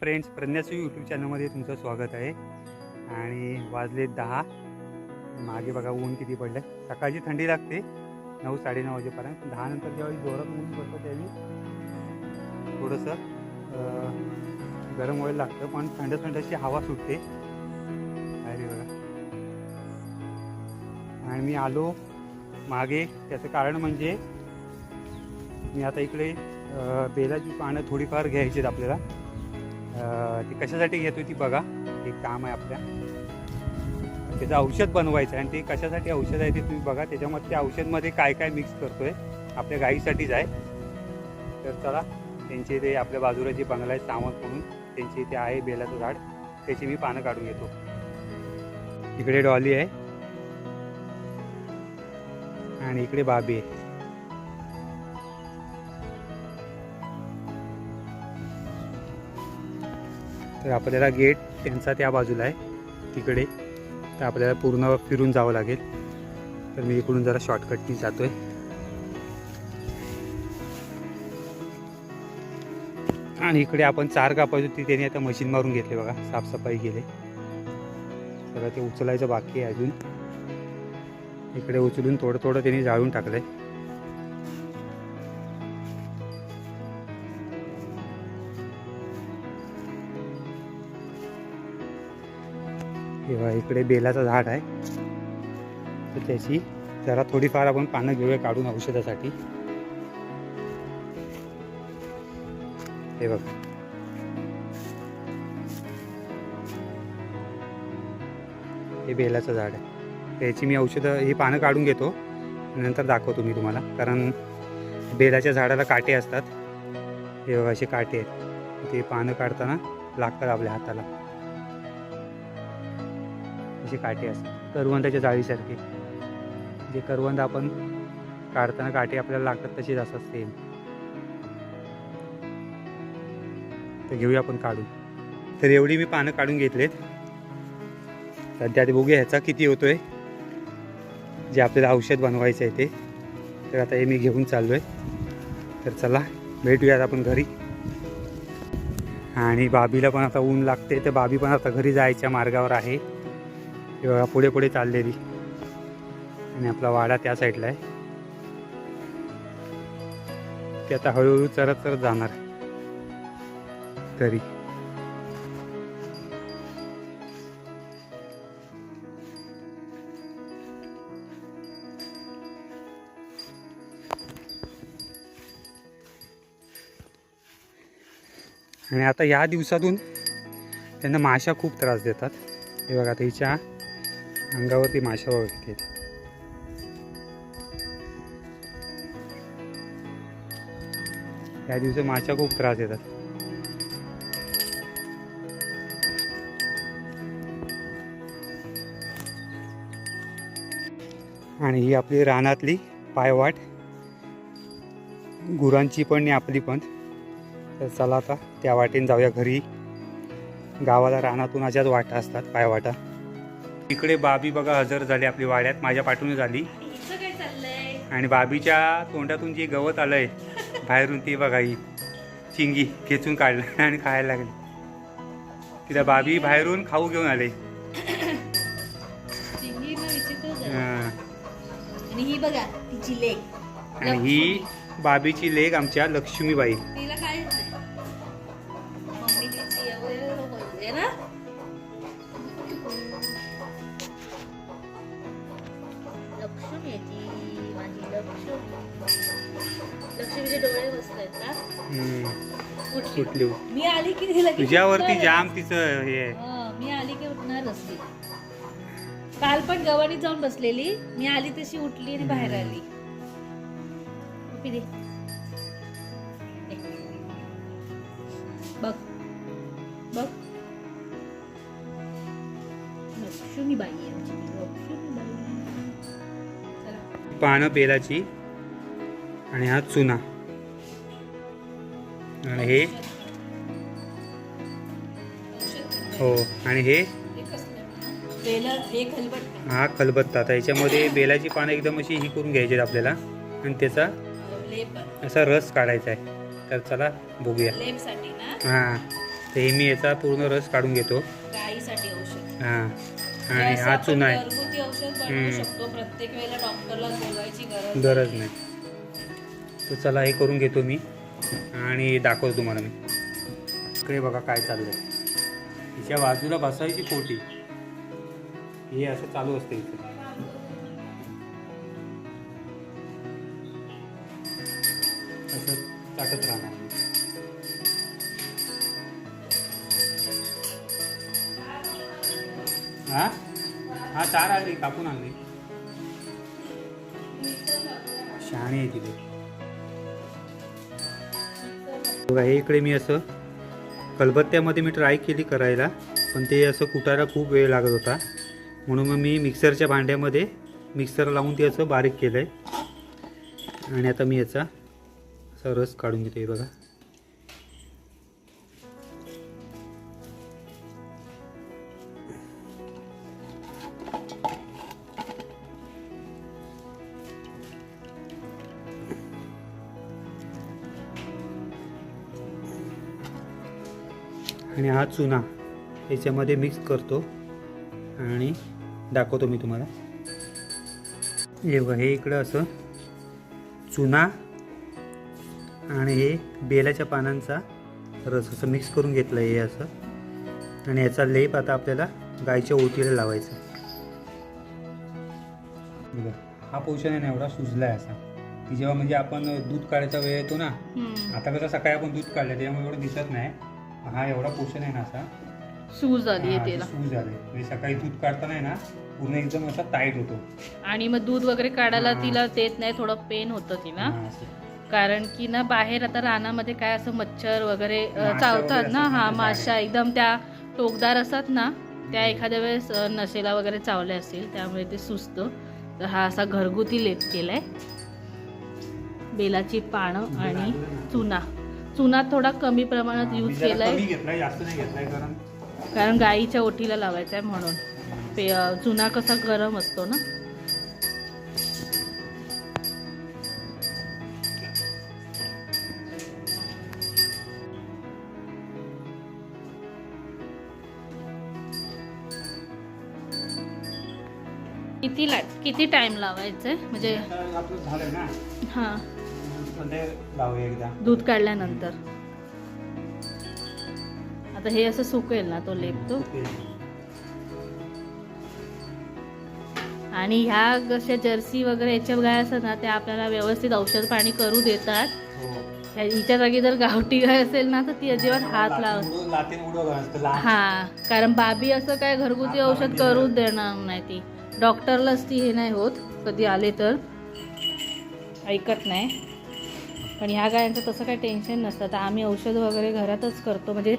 Friends, प्रज्ञासू YouTube चॅनलमध्ये तुमचं स्वागत आहे. आणि वाजले 10. मागे बघा ऊन किती पडलं. सकाळची थंडी लागते 9-9:30 वाजेपर्यंत. 10 नंतर ज्यावेळी जोरात ऊन पडतं त्यावेळी थोडंसं गरम व्हायला लागतं, पण थंड थंडशी हवा सुटते. अरे बघा, आणि मी आलो मागे. त्याचं कारण म्हणजे मी आता इकडे बेलाची पानं थोडीफार घ्यायची आहेत आपल्याला. ती कशासाठी घेतो ती बघा. एक काम आहे आपल्या, त्याचं औषध बनवायचं आहे. आणि ते कशासाठी औषध आहे ते तुम्ही बघा. त्याच्यामध्ये त्या औषधमध्ये काय काय मिक्स करतो आहे आपल्या गाईसाठीच आहे. तर चला, त्यांचे इथे आपल्या बाजूला जे बंगला आहे सावंत म्हणून, त्यांचे इथे आहे बेलाचं झाड. त्याची मी पानं काढून घेतो. इकडे डॉली आहे आणि इकडे बाबी आहे. तर आपल्याला गेट त्यांचा त्या बाजूला आहे तिकडे, तर आपल्याला पूर्ण फिरून जावं लागेल. तर मी इकडून जरा शॉर्टकटनी जातोय. आणि इकडे आपण चार कापायचो ती त्याने आता मशीन मारून घेतले बघा, साफसफाई केली. सगळं ते उचलायचं बाकी आहे अजून. इकडे उचलून थोडं थोडं त्यांनी जाळून टाकलंय. तेव्हा इकडे बेलाचं झाड आहे, तर त्याची जरा थोडीफार आपण पानं घेऊया काढून औषधासाठी. हे बघा, हे बेलाचं झाड आहे. त्याची मी औषधं ही पानं काढून घेतो, नंतर दाखवतो मी तुम्हाला. कारण बेलाच्या झाडाला काटे असतात. हे बघा, असे काटे आहेत. ते पानं काढताना लागतात आपल्या हाताला. असे काटे असतात करवंदाच्या जाळीसारखे. जे करवंद आपण काढताना काटे आपल्याला लागतात तसेच असतात सेम. तर घेऊया आपण काढून. तर एवढी मी पानं काढून घेतलेत. सध्या ते बघूया ह्याचा किती होतोय, जे आपल्याला औषध बनवायचं आहे ते. तर आता हे मी घेऊन चाललो आहे. तर चला, भेटूयात आपण घरी. आणि बाबीला पण आता ऊन लागते, तर बाबी पण आता घरी जायच्या मार्गावर आहे. तेव्हा पुढे पुढे चाललेली. आणि आपला वाडा त्या साईडला आहे. ते आता हळूहळू चरत चरत जाणार घरी. आणि आता या दिवसातून त्यांना माशा खूप त्रास देतात. हे बघा, तिच्या अंगावरती माशा वगैरे. या दिवसात माशा खूप त्रास देतात. आणि ही आपली रानातली पायवाट, गुरांची पण आणि आपली पण. तर चला आता त्या वाटेने जाऊया घरी. गावाला रानातून अशाच वाटा असतात, पायवाटा. इकडे बाबी बघा हजर झाली आपली वाड्यात, माझ्या पाठून झाली. आणि बाबीच्या तोंडातून जे गवत आलंय बाहेरून ते बघा, ही चिंगी खेचून काढलं आणि खायला लागली. तिला बाबी बाहेरून खाऊ घेऊन आले. आणि ही बघा तिची लेग, आणि ही बाबीची लेग आमच्या लक्ष्मीबाई. तिला काहीच नाही. मम्मी तिची एवढे ना. लक्ष्मी याची माझी लक्ष्मी. लक्ष्मीचे डोळे मस्त आहेत ना. कुठली मी आली की तिला तुझ्यावरती जाम तिचं हे आहे. मी आली की उठणारच ती. काल पण गव्हाणीत जाऊन बसलेली, मी आली तशी उठली आणि बाहेर आली. बघ बघ, लक्ष्मीबाई आहे आमची, लक्ष्मीबाई. चला, पानं बेलाची आणि हा चुना. आणि हे हो, आणि हे हा खलबत्ता. आता याच्यामध्ये बेलाची पानं एकदम अशी ही करून घ्यायची आहेत आपल्याला, आणि त्याचा असा रस काढायचा आहे. तर चला बघूया. लेपसाठी ना. हां, तर हे मी याचा पूर्ण रस काढून घेतो. गाईसाठी औषध. हां, हे आणि असं हा आपण चुना आहे. घरगुती औषध बनवू शकतो. प्रत्येक वेळेला डॉक्टरला बोलवायची गरज नाही. तर चला हे करून घेतो मी आणि दाखवतो तुम्हाला मी. इकडे बघा काय चाललंय. तिच्या बाजूला बसायची पोटी, हे असं चालू असतं इथे. असं चाटत राहणार. हा हा, 4 आणली, कापून आणली. शहाणी आहे तिथे. बघा हे इकडे मी असं खलबत्त्यामध्ये मी ट्राय केली करायला, पण ते असं कुटायला खूप वेळ लागत होता. म्हणून मग मी मिक्सरच्या भांड्यामध्ये मिक्सर लावून ते असं बारीक केलं आहे. आणि आता मी याचा असा रस काढून घेतो. हे बघा. आणि हा चुना याच्यामध्ये मिक्स करतो आणि दाखवतो मी तुम्हाला. हे इकडं असं चुना आणि हे बेलाच्या पानांचा रस असं मिक्स करून घेतलं आहे हे असं. आणि याचा लेप आता आपल्याला गायच्या ओटीला लावायचा. बघा हा पोर्शन आहे ना एवढा सुजला आहे असा, की जेव्हा म्हणजे आपण दूध काढायचा वेळ येतो ना, आता कसं सकाळी आपण दूध काढलं त्यामुळे एवढं दिसत नाही. हा एवढा पोर्शन आहे ना असा सूज आली आहे त्याला. सूज आली म्हणजे सकाळी दूध काढताना आहे ना पूर्ण एकदम असा टाईट होतो. आणि मग दूध वगैरे काढायला तिला देत नाही, थोडं पेन होतं तिला. कारण की ना बाहेर आता रानामध्ये काय असं मच्छर वगैरे चावतात ना. हा, माशा एकदम त्या टोकदार असतात ना, त्या एखाद्या वेळेस नसेला वगैरे चावले असतील, त्यामुळे ते सुचतं. तर हा असा घरगुती लेप केलाय. बेलाची पानं आणि चुना. चुना थोडा कमी प्रमाणात यूज केलाय, जास्त नाही घेतलाय कारण गाईच्या ओठीला लावायचा आहे म्हणून. चुना कसा गरम असतो ना. किती टाइम लावायचंय म्हणजे आपलं झालं ना. हा, लावूया एकदा दूध काढल्यानंतर. आता हे असं सुकेल ना तो लेप तो. आणि ह्या कशा जर्सी वगैरे याच्या गाय असतात ना, त्या आपल्याला व्यवस्थित औषध पाणी करू देतात. हिच्या जागी जर गावठी गाय असेल ना तर ती अजिबात हात लावत. हा, कारण बाबी असं काय घरगुती औषध करूच देणार नाही. ती डॉक्टरलाच ती हे नाही होत, कधी आले तर ऐकत नाही. पण ह्या गायांचं तसं काही टेन्शन नसतं. तर आम्ही औषध वगैरे घरातच करतो. म्हणजे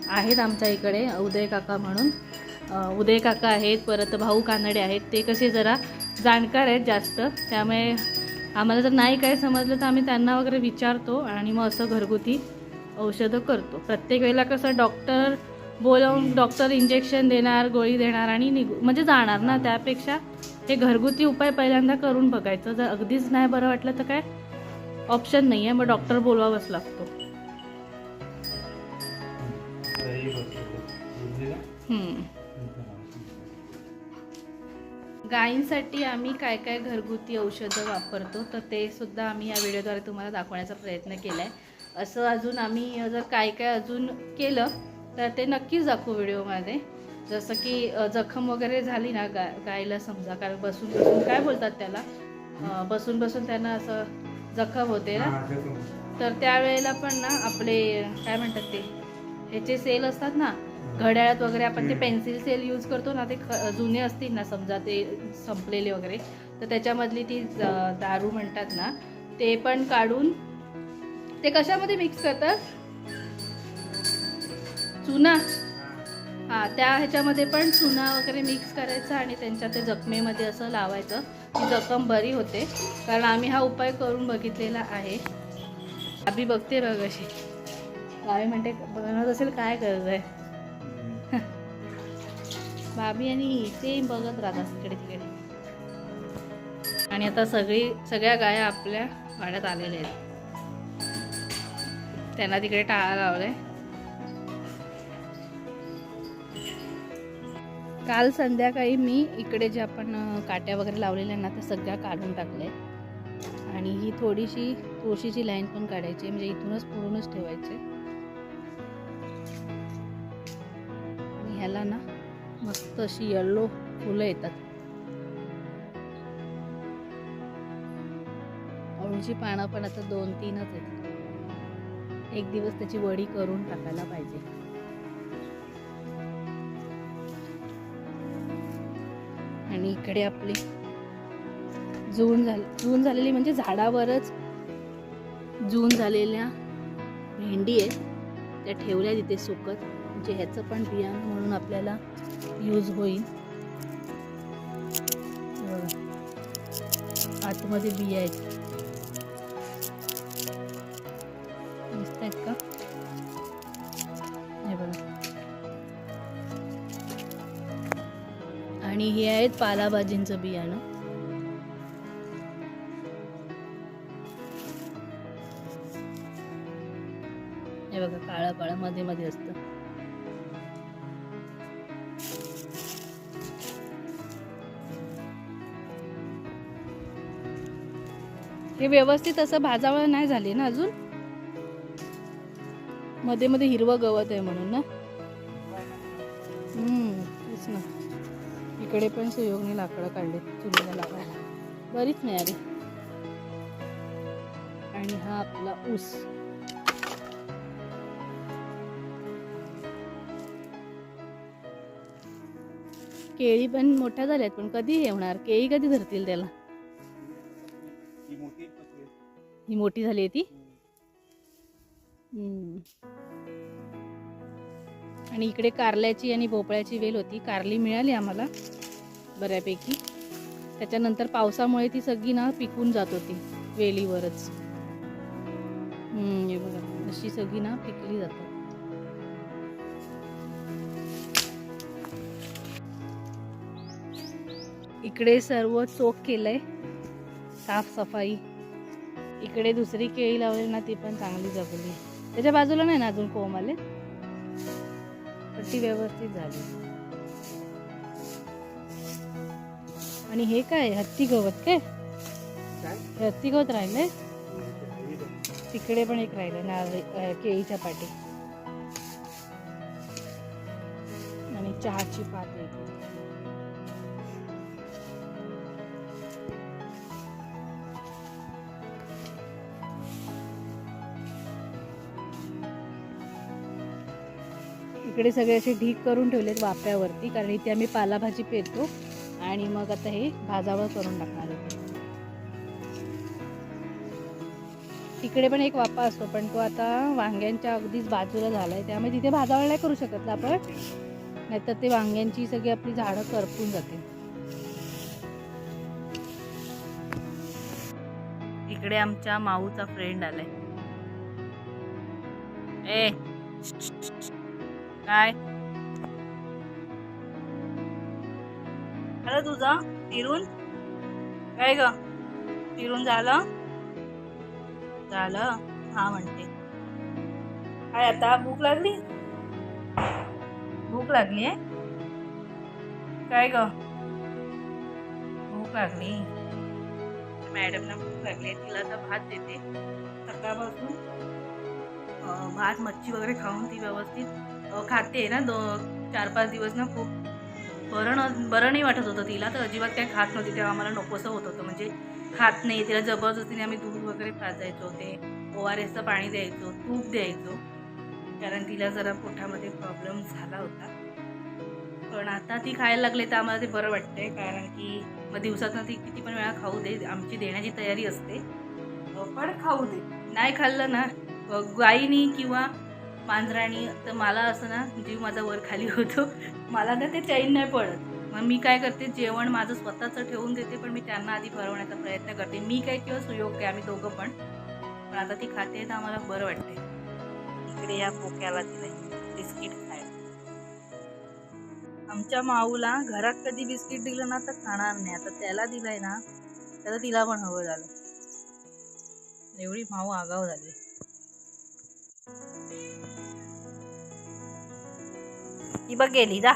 आहेत आमच्या इकडे उदय काका म्हणून. उदय काका आहेत, परत भाऊ कानडे आहेत. ते कसे जरा जाणकार आहेत जास्त, त्यामुळे आम्हाला जर नाही काय समजलं तर आम्ही त्यांना वगैरे विचारतो आणि मग असं घरगुती औषधं करतो. प्रत्येक वेळेला कसं डॉक्टर बोलावून डॉक्टर इंजेक्शन देणार, गोळी देणार आणि म्हणजे जाणार ना. त्यापेक्षा हे घरगुती उपाय पहिल्यांदा करून बघायचं. जर अगदीच नाही बरं वाटलं तर काय ऑप्शन नाही आहे, मग डॉक्टर बोलवावंच लागतो. गायींसाठी आम्ही काय काय घरगुती औषधं वापरतो तर ते सुद्धा आम्ही या व्हिडिओद्वारे तुम्हाला दाखवण्याचा प्रयत्न केला आहे. असं अजून आम्ही जर काय काय अजून केलं तर ते नक्कीच दाखवू व्हिडिओमध्ये. जसं की जखम वगैरे झाली ना गायला समजा, कारण बसून बसून काय बोलतात त्याला, बसून बसून त्यांना असं जखम होते ना, तर त्यावेळेला पण ना आपले काय म्हणतात ते ह्याचे सेल असतात ना घड्याळात वगैरे, आपण ते पेन्सिल सेल यूज करतो ना, ते जुने असतील ना समजा, ते संपलेले वगैरे, तर त्याच्यामधली ती दारू म्हणतात ना, ते पण काढून ते कशामध्ये मिक्स करतात, चुना. हां, त्या ह्याच्यामध्ये पण चुना वगैरे मिक्स करायचा आणि त्यांच्या ते जखमेमध्ये असं लावायचं, ती जखम बरी होते. कारण आम्ही हा उपाय करून बघितलेला आहे. आम्ही बघते बघ अशी बाबी म्हणते बनवत असेल काय गरज आहे. बाबी आणि ते बघत राहतात तिकडे तिकडे. आणि आता सगळ्या गाया आपल्या वाड्यात आलेल्या आहेत. त्यांना तिकडे टाळा लावलाय. काल संध्याकाळी मी इकडे जे आपण काट्या वगैरे लावलेल्या ना त्या सगळ्या काढून टाकल्या आणि ही थोडीशी तुळशीची लाईन पण काढायची, म्हणजे इथूनच पुढूनच ठेवायचे. आणि ह्याला ना मस्त अशी येलो फुलं येतात. अळूची पानं पण आता 2-3च आहेत. एक दिवस त्याची वडी करून टाकायला पाहिजे. आणि इकडे आपली जून झालेली म्हणजे झाडावरच जून झालेल्या भेंडी आहेत, त्या ठेवल्या तिथे सुकत, म्हणजे ह्याचं पण बियाणं म्हणून आपल्याला यूज होईल. आतमध्ये बिया आहेत, दिसत आहेत का? हे बघा. आणि हे आहेत पालाभाजींचं बियाणं. हे बघा, काळा काळा मध्ये मध्ये असतं. हे व्यवस्थित असं भाजावळ नाही झाले ना अजून, मध्ये मध्ये हिरवं गवत आहे म्हणून ना. तेच ना. इकडे पण सुयोगने लाकडं काढले चुलीला लावायला, बरीच मिळाली. आणि हा आपला ऊस. केळी पण मोठ्या झाल्यात, पण कधी हे होणार? केळी कधी धरतील त्याला? ही मोठी झाली आहे ती. आणि इकडे कारल्याची आणि भोपळ्याची वेल होती. कारली मिळाली आम्हाला बऱ्यापैकी. त्याच्यानंतर पावसामुळे ती सगळी ना पिकून जात होती वेलीवरच. हे बघा, अशी सगळी ना पिकली जातात. इकडे सर्व चोख केलंय, साफसफाई. इकडे दुसरी केळी लावली ना, ती पण चांगली जगली. त्याच्या बाजूला नाही ना अजून कोंब आले, पण ती व्यवस्थित झाली. आणि हे काय हत्ती गवत? काय हत्ती गवत राहिलंय? तिकडे पण एक राहिलं ना केळीच्या पाटी. आणि चहाची पात आहे. इकडे सगळे असे ढीक करून ठेवलेत वाफ्यावरती, कारण इथे आम्ही पालाभाजी पेरतो आणि मग आता हे भाजावळ करून टाकणार आहे. तिकडे पण एक वाफा असतो, पण तो आता वांग्यांच्या अगदीच बाजूला झालाय, त्यामुळे तिथे भाजावळ नाही करू शकत ना आपण, नाहीतर ते वांग्यांची सगळी आपली झाडं करपून जाते. इकडे आमच्या माऊचा फ्रेंड आलाय. ए काय अरे तुझा फिरून काय ग? फिरून झालं? हा म्हणते. काय आता भूक लागली? भूक लागली आहे काय ग? भूक लागली. मॅडमला भूक लागली, तिला आता भात देते. सकाळपासून भात मच्छी वगैरे खाऊन ती व्यवस्थित खाते ना. 4-5 दिवस ना खूप बरं नाही वाटत होतं तिला, तर अजिबात काय खात नव्हती. तेव्हा आम्हाला नकोसं होत होतं, म्हणजे खात नाही. तिला जबरदस्तीने आम्ही दूध वगैरे पाजायचो, ते ORSचं पाणी द्यायचो, तूप द्यायचो, कारण तिला जरा पोटामध्ये प्रॉब्लेम झाला होता. पण आता ती खायला लागले तर आम्हाला ते बरं वाटतंय, कारण की मग दिवसातून ती किती पण वेळा खाऊ दे, आमची देण्याची तयारी असते, पण खाऊ दे. नाही खाल्लं ना गाईनी किंवा मांजराणी तर मला असं ना जीव माझा वर खाली होतो. मला ना ते चैन नाही पडत. मग मी काय करते, जेवण माझं स्वतःचं ठेवून देते, पण मी त्यांना आधी भरवण्याचा प्रयत्न करते. मी काय किंवा सुयोग काय, आम्ही दोघं पण आता ती खाते तर आम्हाला बरं वाटते. इकडे या पोक्याला दिलंय बिस्किट खायला. आमच्या माऊला घरात कधी बिस्किट दिलं ना तर खाणार नाही. आता त्याला दिलंय ना, त्याला तिला पण हवं झालं. एवढी माऊ आगाव झाली. ही बघ गेली जा.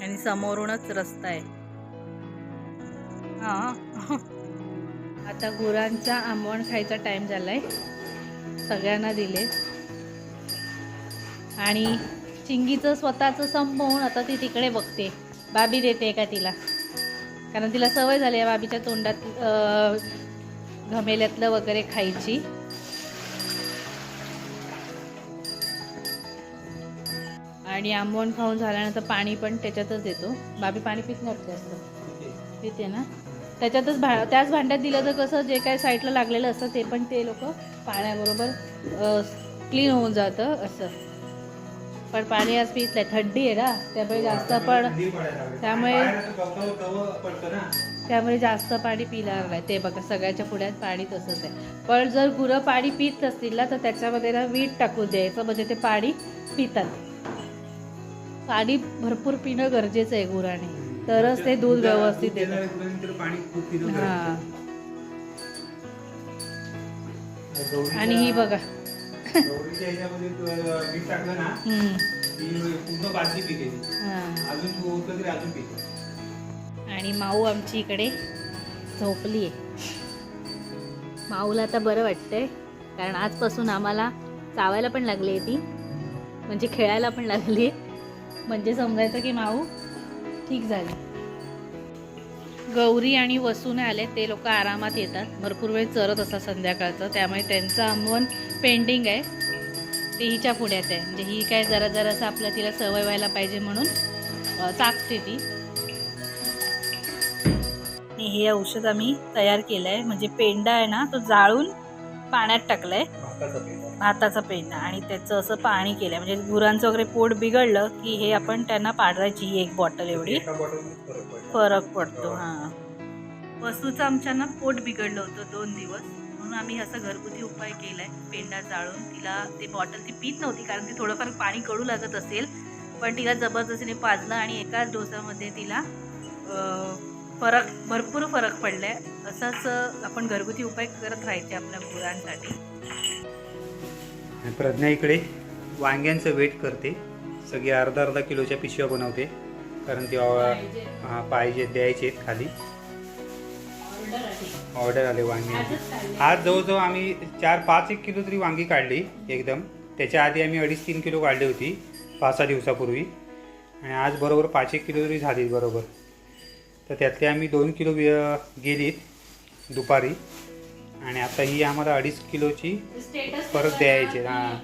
आणि समोरूनच रस्ता आहे. हा आता गुरांचा आंबवण खायचा टाइम झालाय. सगळ्यांना दिले आणि चिंगीचं स्वतःचं संपवून आता ती तिकडे बघते बाबी देते का तिला, कारण तिला सवय झाली आहे बाबीच्या तोंडात घमेल्यातलं वगैरे खायची. आणि आंबवण खाऊन झाल्यानंतर पाणी पण त्याच्यातच देतो. बाबी पाणी पित नसते असतं, पिते ना, त्याच्यातच त्याच भांड्यात दिलं तर कसं जे काय साईडला लागलेलं असतं ते पण ते लोक पाण्याबरोबर क्लीन होऊन जातं असं. पण पाणी आज पित नाही, थंडी आहे ना, त्यामुळे जास्त पण त्यामुळे जास्त पाणी पिणार नाही. ते बघा सगळ्याच्या पुढ्यात पाणी तसंच आहे. पण जर गुरं पाणी पित असतील ना तर त्याच्यामध्ये ना मीठ टाकून द्यायचं, म्हणजे ते पाणी पितात. पाणी भरपूर पिणं गरजेचं आहे गुराने, तरच ते दूध व्यवस्थित येतं. हां. आणि ही बघा आणि माऊ आमची इकडे झोपली आहे. माऊला आता बरं वाटतंय, कारण आजपासून आम्हाला चावायला पण लागली आहे ती, म्हणजे खेळायला पण लागली, म्हणजे समजायचं की माऊ ठीक झाली. गौरी आणि वसूने आले, ते लोक आरामात येतात, भरपूर वेळ चरत असतात संध्याकाळचं, त्यामुळे त्यांचं आंबवण पेंडिंग आहे. ते हिच्या पुढ्यात आहे, म्हणजे ही काय जरा जरासं आपलं तिला सवय व्हायला पाहिजे म्हणून चाकते ती. आणि हे औषध आम्ही तयार केलं आहे, म्हणजे पेंडा आहे ना तो जाळून पाण्यात टाकलाय, भाताचा पेंडा, आणि त्याचं असं पाणी केलं, म्हणजे गुरांचं वगैरे पोट बिघडलं की हे आपण त्यांना पाडवायची, ही 1 बॉटल एवढी फरक पडतो. हां, वस्तूचं आमच्या ना पोट बिघडलं होतं 2 दिवस, म्हणून आम्ही असा घरगुती उपाय केला आहे, पेंडा जाळून. तिला ते बॉटल ती पीत नव्हती, कारण ती थोडंफार पाणी कडू लागत असेल, पण तिला जबरदस्तीने पाजलं आणि एकाच डोसामध्ये तिला भरपूर फरक पडला आहे. असाच आपण घरगुती उपाय करत राहायचे आपल्या गुरांसाठी. प्रज्ञा इकडे वांग्यांचं वेट करते, सगळी अर्धा किलोच्या पिशव्या बनवते, कारण ती पाहिजे द्यायचे खाली. ऑर्डर आले वांग्यांची. आज जवळजवळ आम्ही 4-5 किलो तरी वांगी काढली एकदम. त्याच्या आधी आम्ही 2.5-3 किलो काढली होती 5-6 दिवसापूर्वी, आणि आज बरोबर 5-1 किलो तरी झाली बरोबर. तर त्यातले आम्ही 2 किलो गेलीत दुपारी, आणि आता ही आम्हाला 2.5 किलोची परत द्यायची. हां,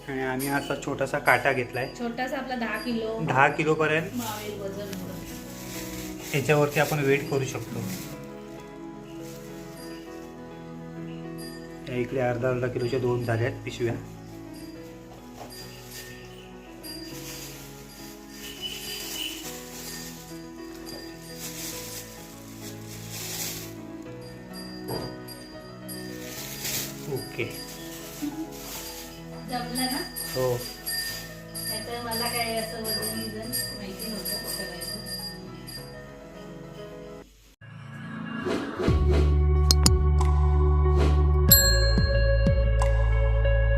आणि आम्ही असा छोटासा काटा घेतलाय, छोटासा आपला 10 किलोपर्यंत याच्यावरती आपण वेट करू शकतो. इकडे अर्धा किलोच्या 2 झाल्यात पिशव्या. ओके, जमलं ना? हो. मला काय असं